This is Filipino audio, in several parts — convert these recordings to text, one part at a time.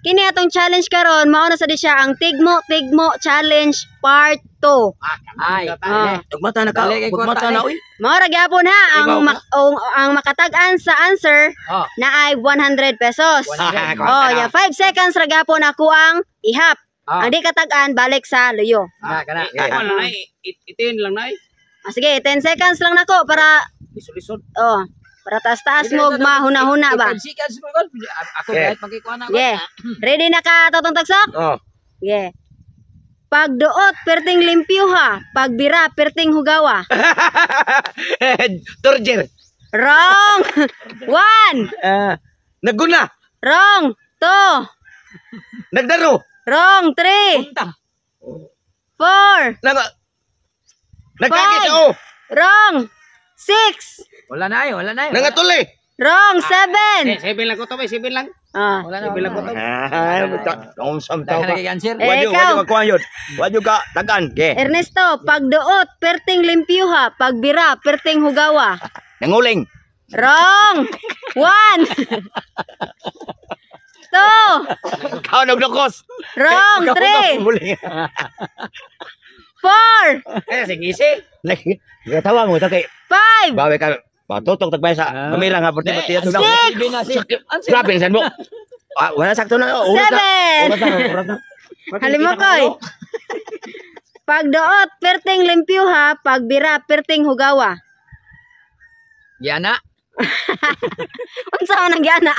kini atong challenge karon mao na sa di siya ang tigmo challenge part 2. Ay. Tugmata na ka. Tugmata na uy. Mao ra gyapon ha ang makatag-an sa answer na ay 100 pesos. Ya 5 seconds ra gyapon ako ang ihap. Ang di katag-an balik sa luyo. Kana. Itin lang nay. Sige, 10 seconds lang nako para Lisod-lisod. para taas-taas mo mahuna-huna ba. Ako kahit magkikuha na. Yeah. Ready na ka Totong Tagsok? Yeah. Pagduot perting limpyo ha, pagbira perting hugawa. Torjer. Wrong. 1. Naguna. Wrong. 2. Nagdaro. Wrong. 3. 4. Nagkakis Wrong. 6. Wala na ay. Nangatuli. Wrong. 7. 7 lang ko to, 7 lang. Wala na. Bilang ko to. Kung samtaw ka. Answer. Ikaw. Wajud ka tagan. Okay. Ernesto, pagduot perting limpyo ha, pagbira perting hugawa. Nanguling. Wrong. 1. 2. Kau naglukos. Wrong. 3. 4. Sige. Tawa mo kay 5. bawi ka. Patutok tagbay sa kamera nga porti pati at 6. grabe san mo. Wala sakto na. Oras na. Halimokoy. Pagduot perting limpyo ha, pagbira perting hugawa. Yana. Unsa man ang giana?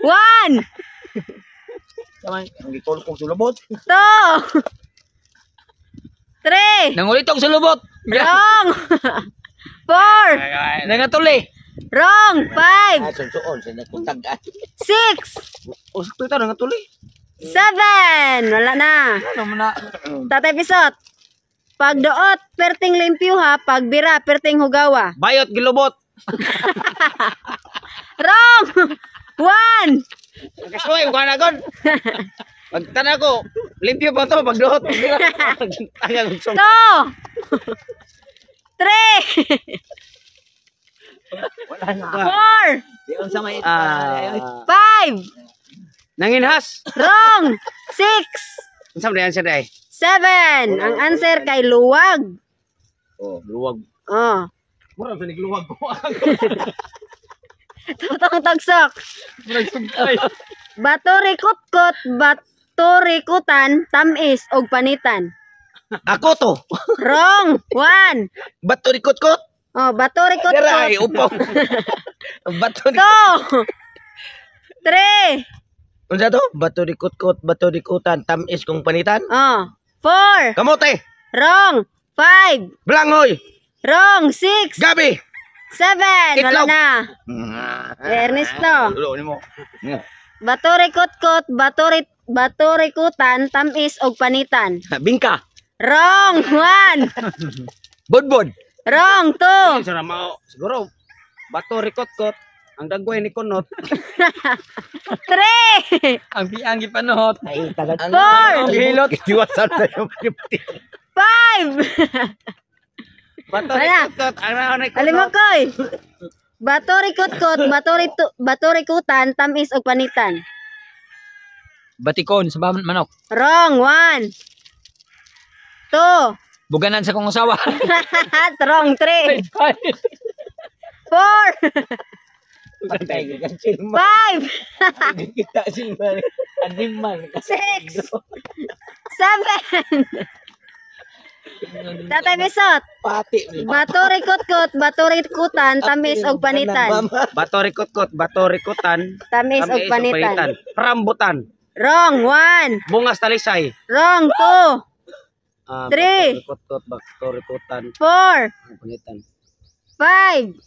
1. Ang gitol kong sulubot. 2. 3. Nangulitong sulubot. Wrong. 4. Nangatuli. Wrong. 5. Sunsuon sa nagpuntagan. 6. O sakto ito nangatuli. 7. Wala na. Ano mo na? Tatay Pisot. Pagduot perting limpyo ha, pagbira perting hugawa. Bayot gilubot. Wrong. 1. Kasuy ko na gon. Pagtana ko, limpyo pa to pagduot. Tangang 2. 3. 4. Di unsa may 5. Nanginhas. Wrong. 6. Unsa man answer day? 7. Ang answer kay luwag. Luwag. Mura sa nigluwag ko. Totong Tagsok. Batorikutkot, batorikutan, tamis og panitan. Ako to. Wrong. 1. Bato rikot-kot. Batorikutkot. Diray upaw. Bato 2. 3. Unsa to? Bato rikot-kot, bato rikutan, tamis kong panitan. 4. Kamote. Wrong. 5. Blangoy. Wrong. 6. Gabi. 7. Wala Itlog. na. Ernesto. Ulo ni mo. Batorikutkot, batorikutan, tamis og panitan. Bingka. Wrong. 1. Bodbod. Wrong. 2. Sa mao siguro bato rikot-kot ang dagway ni kunot. 3. ang gipanot. Ay, tagat. 4. Hilot. Iwasan na yung 5. Bato Wala. rikot-kot ang naon ni kunot. Alimokoy. Batorikutkot, batorikutan, tamis og panitan. Batikon sa manok. Wrong. 1. 2. Buganan sa kong asawa. Wrong. 3. 4. 5. Kita silman. Animal. 6. 7. Tatay Bisot. Pati. Batorikutkot, batorikutan, tamis og panitan. Bato rikot-kot, bato rikutan. Tamis og panitan. Rambutan. Wrong. 1. Bungas talisay. Wrong. 2. 3. Rikot-kot, bato rikutan. 4. Panitan. 5.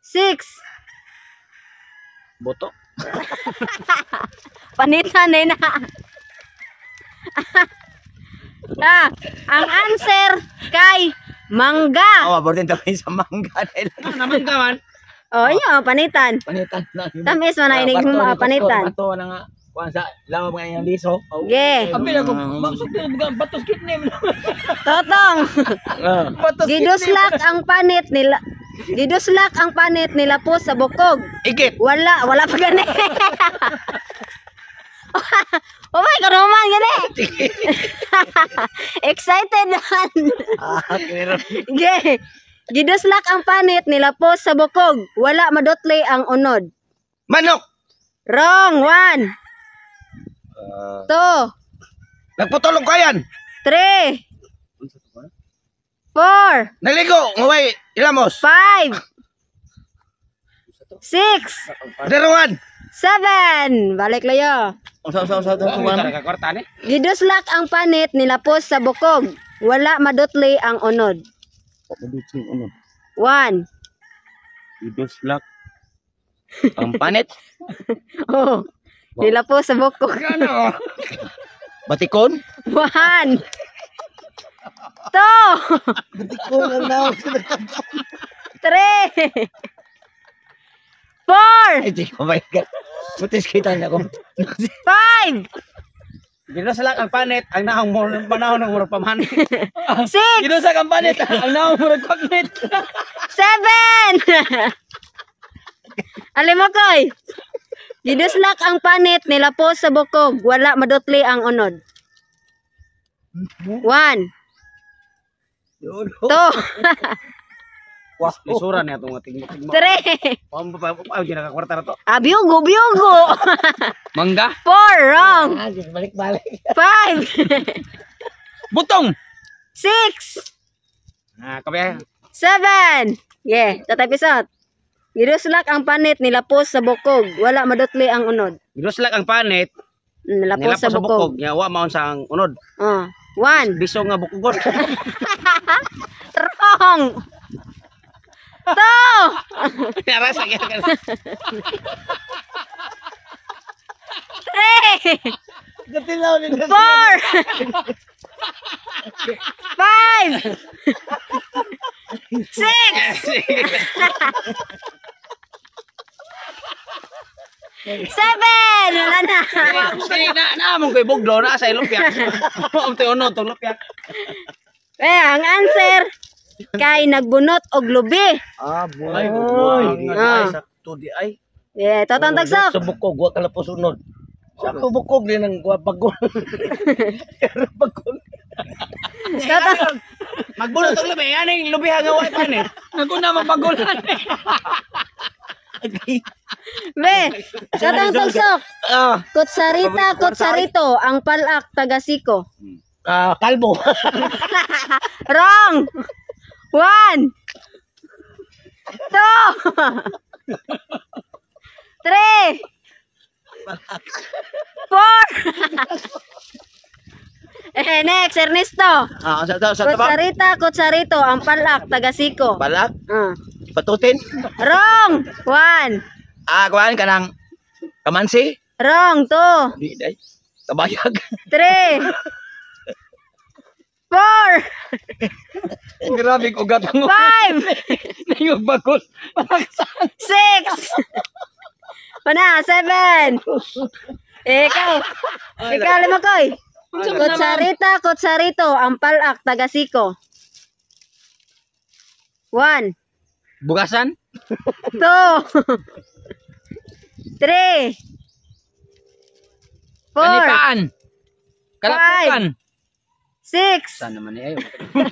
6. Boto. Panitan na. Ang answer kay mangga. Abortin tayo sa mangga. Naman ka man. Iyo, panitan. Panitan na. Tamis man na inig mo panitan. Bato na nga. Kuan sa lawa mga iyang liso. Ge. Abi na ko. Maksud ko batos kitnim. Totong. Giduslak ang panit nila. Giduslak ang panit nila po sa bukog. Ikit. Wala pa gani. Excited man. Pero Ge. Giduslak ang panit nilapos sa bukog. Wala madotli ang unod. manok. Wrong. 1, 2, Nagputulong ko yan. 3, 4, Naligo, ngaway, ilamos. 5, 6, Deruan. 7. Balik layo. Usaw. Nakakwarta ni. Giduslak ang panit nilapos sa bukog. Wala madotli ang unod. 1. Iduslak. Ang panit. Oh. Nilapos sa bukog. Batikon. 1, 2, 3, 4, Oh my God. Putis kita niya ko. 5, Ginuslak ang panit, ang nahong mo panahon ng murag pamahan. 6, Ginusak ang panit. Ang naong murag kwaknit. 7. Alimokoy. Giduslak ang panit nilapos sa bukog. Wala madotli ang unod. 1, 2. Wah, isura niya itong tingmo. 3. Pao, di nakakwarta na to. Biugo, biugo. Mangga. 4, wrong. Balik-balik. 5, Butong. 6, Kabaya. 7. Yeah, tatay pisot. Giduslak ang panit nilapos sa bukog. Wala madotli ang unod. Ginuslak ang panit, Nilapos nilapos sa sa bukog. bukog. Yawa maon sa ang unod. 1. Biso nga bukugon. Wrong. 2. Narasa kaya ka. 3. Gatilaw ni 4. 5. 6. 7. Wala na. Naamon ko'y bugdo na sa ilupyak. Ang tiyono, itong lupyak. Ang answer kay nagbunot og lubi. Boy. Ah. Sakto di ay. Yeah, totong tagsok. Sa bukog, wa ka lapos unod. Sa bukog din ang bagol. Bagol. Totong. Magbulot ang lubi. Yan yung lubi hanga wa panit. Naguna mapagulan. Be, totong tagsok. Ah, Kutsarita, kutsarito, ang palak tagasiko. kalbo. Wrong. 1, 2, 3, 4. Next, Ernesto. Sa tabang. Kutsarita, kutsarito, ang palak tagasiko. Balak, Ah. patutin. Wrong. 1. Kuhaan ka ng kamansi. Wrong. 2, Di day. Tabayag. 3, 4, Grabe ko gatong. 5, Nayog bagol. Palaksan. 6. Mana, 7. Ikaw. Ikaw, Limakoy. Kutsarita, kutsarito, ang palak tagasiko. 1, Bugasan. 2, 3, 4, Kanikaan. Kalapukan. 6, Saan naman eh?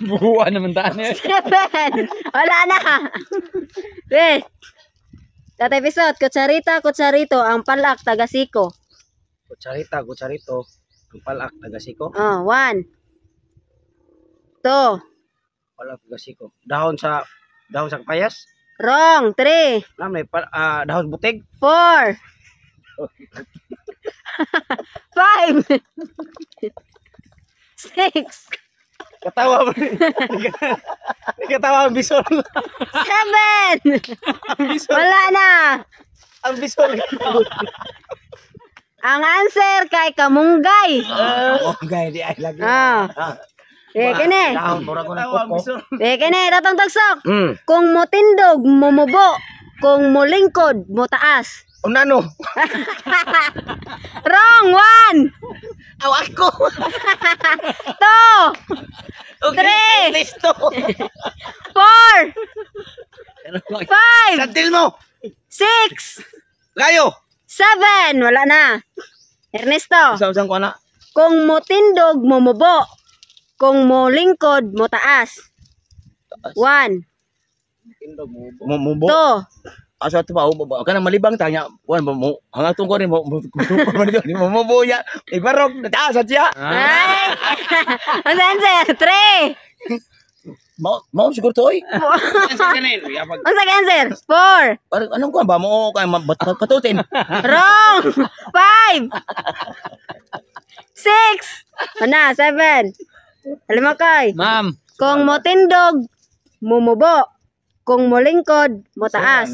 Buhuan naman taan eh. 7. Wala na. Wait. Tatay Pisot, kutsarita, kutsarito, ang palak tagasiko. Kutsarita, kutsarito. Ang palak, tagasiko. 1, 2, Palak, tagasiko. Dahon sa kapayas. wrong. 3, Alam na, dahon butig. 4, 5, 6, Katawa mo. Katawa ang bisol. 7. Wala na. Ang bisol. Ang answer kay kamunggay. Gaya di ay lagi. Kene. Dahon, mura ko ng Katawa ang koko. bisol. Kene, tatong tagsok. Hmm. Kung motindog, mumubo. Kung mulingkod, mutaas. Unano? Wrong. 1, Awak ko. 2, Okay, 3, listo. 4, 5, Santil mo. 6, Gayo. 7. Wala na. Ernesto. Isang ko na. Kung motindog, mumubo. Kung mo lingkod, mo taas. 1, Mubo. 2, Asa to pa kanang malibang tanya. Wan mo hanggang tungko ni mo mo buya. Ibarog na taas siya. ay! Ang answer, 3. Mau siguro to oy. Ang sa answer, 4. Parang anong kuan ba mo kay patutin. Wrong! 5, 6, 7. Alam mo kay, Ma'am. kung mo tindog, mumubo. Kung mo lingkod, mo taas.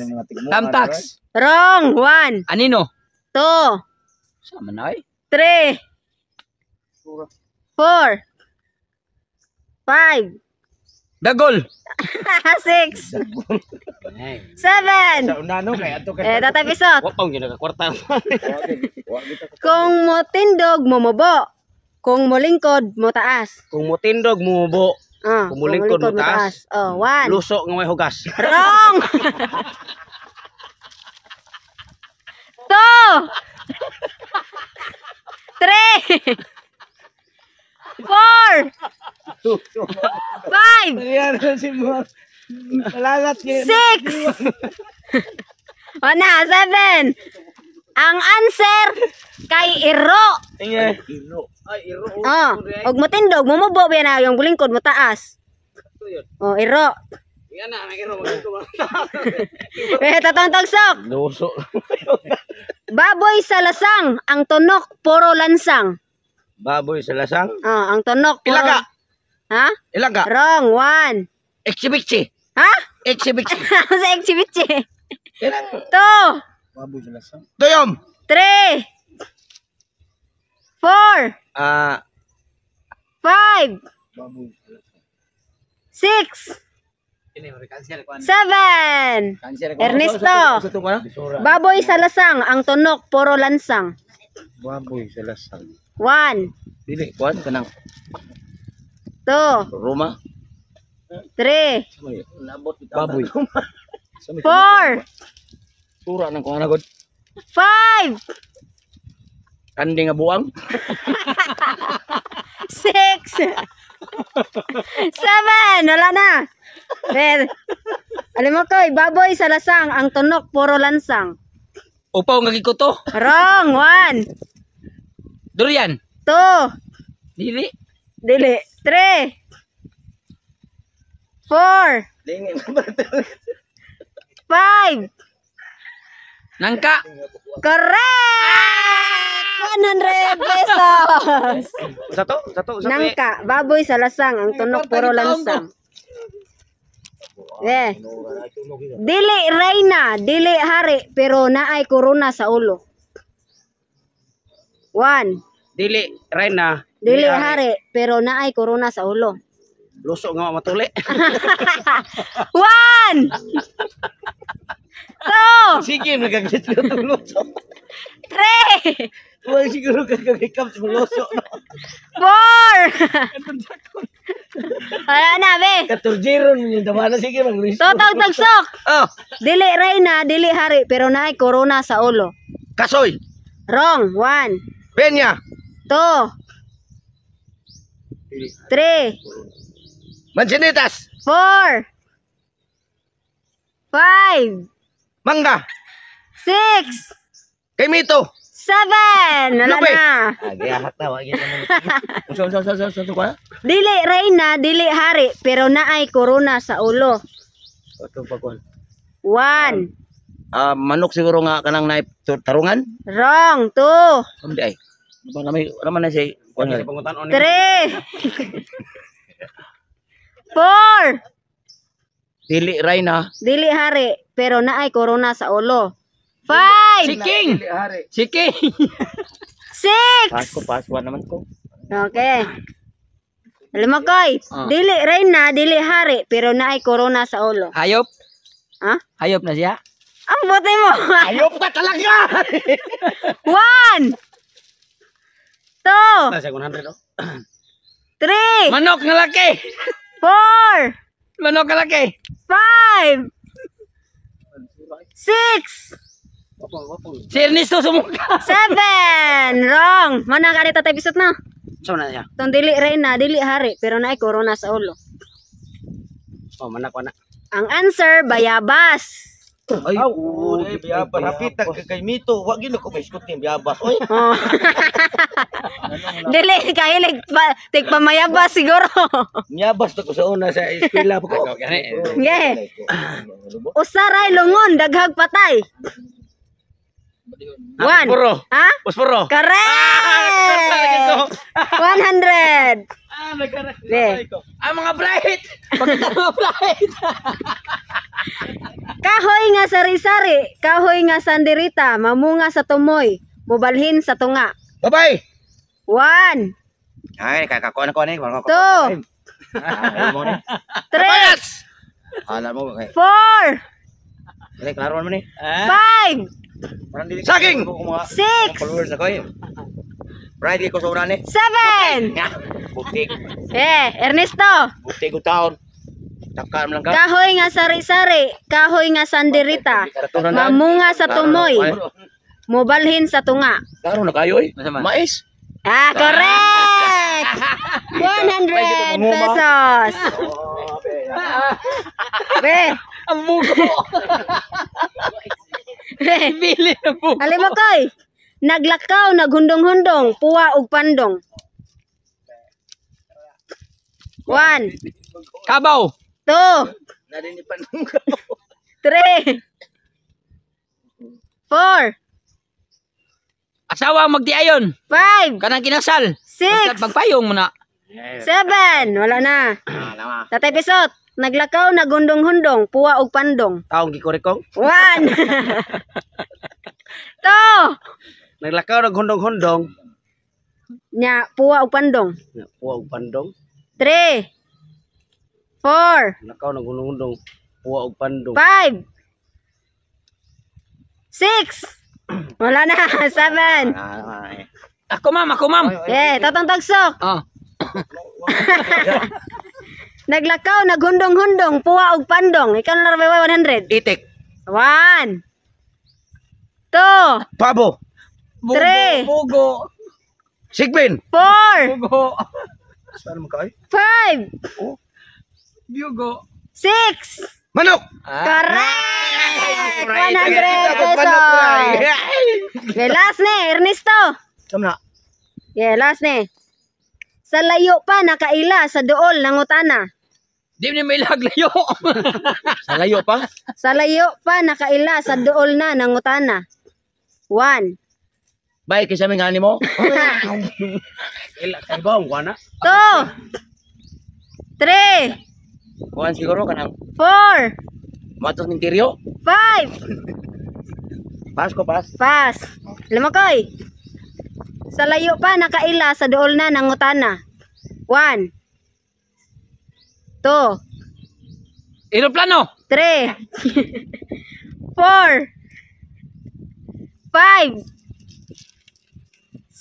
Tamtax. Wrong! 1, Anino? 2, Sama na eh. 3, 4, 5, Dagol. 6, 7. Sa unano kay ato Tatay Pisot. Wa pa gyud kwarta. Kung mo tindog, mumubo. Kung mo lingkod, mo taas. Kung mo tindog mubo, Kung mo lingkod, mo taas. 1. luso nga may hugas. Wrong! 2, 3, 4, 5, Yan si mo. Salamat kay 6. 7. Ang answer kay iro. iro. Ay iro. Og mo tindog, mumubo ba na yung lingkod mo taas. Iro. Yan na, may kiro magto. Tatong tagsok. Luso. Baboy sa lasang, ang tunok puro lansang. Baboy sa lasang. Ang tunok puro. Ilaga. Ha? Ilaga. Wrong. 1. Exhibition. Ha? Exhibition. Sa exhibit. 2, Baboy sa lasang. Doyom. 3, 4, 5, Baboy sa lasang. 6, 7. Ernesto. Sa to ka? Baboy sa lasang, ang tunok puro lansang. Baboy sa lasang. 1, Dili kuan kanang 2, Roma. 3, Baboy. 4, Tura nang kuan agad. 5, Kandi nga buang. 6, 7. Wala na. Alam mo ko, baboy sa lasang, ang tunok puro lansang. Upaw nga gikuto. Wrong. 1, Durian. 2, Dili. dili, 3, 4, Dingin. 5. Nangka. Correct! 100 pesos. Satu. Nangka, baboy sa lasang, ang tunok puro lansang. Dili reyna, dili hari, pero naay corona sa ulo. 1. Dili reyna. Dili hari, pero naay corona sa ulo. Luso nga matuli. 1, 2, Sige nagagat ko luso. 3, Wala siguro kagagikap sa luso. 4. Wala na, be. Katurjeron yung damana sige mag-luso. Totog tagsok. Oh, Dili reyna, dili hari, pero naay corona sa ulo. kasoy. Wrong. 1, Penya. 2, 3, Mansinitas. 4, 5, Mangga. 6, Kaimito. 7. Wala Lube. na. Agiahat na wagi naman. So ka? Dili reyna, dili hari, pero naay corona sa ulo. Ato pa kuan. 1. Manok siguro nga kanang naip tarungan. Wrong. 2, Hindi ay. Ba naman na siya kuan nga. Pangutan on. 3, 4. Dili reyna. Dili hari, pero naay corona sa ulo. 5, Siking. Siking. 6. Pasko naman ko. Okay. Alam mo, Koy, dili reyna, dili hari, pero naay corona sa ulo. Hayop. Ha? Hayop na siya. Ang bote mo. Ayop ka talaga. 1, 2, Nasa 100 oh. 3, Manok nga laki. 4, Manok nga laki. 5, 6, Si Ernesto sumuka. 7. Wrong. Mana ka dito tayo bisot na? So na siya. Itong dili reyna, dili hari, pero naay corona sa ulo. Oh, manak na. Ang answer, bayabas. Ay, biyabas. Hapit kay Mito. Wag yun ako may iskot yung biyabas. Oy. Oh. Dili, kahilig pa, tigpamayabas siguro. Biyabas na ko sa una sa eskwela pa ko. Yeah. Usaray lungon, daghag patay. One. Posporo. Ha? Posporo. Correct! 100. Be. Ang mga bright. Pagkita mga bright. Kahoy nga sari-sari, kahoy nga sandirita, mamunga sa tumoy, mubalhin sa tunga. Bye-bye. 1, Ay, kakakuha na ko na. 2, 3, Alam mo, 4, klaro naman eh. 5, Saging! 6, Followers ako eh. Friday ko sa una eh. 7. Butik. Ernesto. Butik ko taon. Takam lang ka. Kahoy nga sari-sari, kahoy nga sandirita, mamunga sa tumoy, mubalhin sa tunga. Klaro na kayo eh. Mais. Correct! 100 pesos. Be. Ang bugo. Be. Bili na bugo. Halimakoy. Naglakaw, naghundong-hundong, puwa ug pandong. 1, Kabaw. 2, Nadinipan 3, 4, Asawa ang magtiayon. 5, Kanang kinasal. 6, Pagpayong mo na. 7. Wala na. Tatay Pisot. Naglakaw, nagundong-hundong, puwa ug pandong. Taong gikorikong. 1, 2, Naglakaw ng hundong-hundong. nya, puwa ug pandong. Puwa og pandong. 3, 4, Naglakaw ng hundong-hundong. Puwa og pandong. 5, 6. Wala na. 7. Ako ma'am, ako ma'am. Tatong tagsok. Oh. Naglakaw, naghundong-hundong, puwa ug pandong. Ikaw na rabay 100. Itik. 1, 2, Pabo. 3, Bugo. Sigbin. 4, Bugo. Saan mo kayo? 5, Bugo. 6. Manok. Correct! 100 pesos. Okay, last ne, Ernesto. Sama na. Yeah, last ne. Sa layo pa nakaila sa duol ng utana. Di mo may laglayo. Sa layo pa. Sa layo pa nakaila sa duol na ng utana. 1, Bye, kisa may ngani mo. Ila kay ba ang wana? 2, 3, Kuhan siguro ka ng 4, matos ng tiryo. 5. Pasko, pas. Pass. Lumakoy. Sa layo pa nakaila sa duol na ng utana. 1, 2, Aeroplano. 3, 4, 5,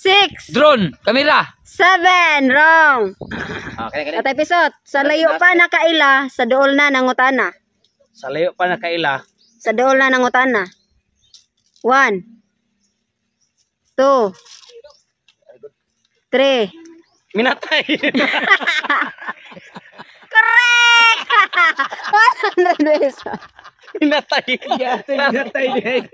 6, Drone. Kamera. 7. Wrong. Okay. At episode, sa layo pa nakaila sa duol na ng utana. Sa layo pa nakaila. Sa duol na ng utana. 1, 2, 3. Minatay. Correct! 100 pesos. Minatay. Minatay.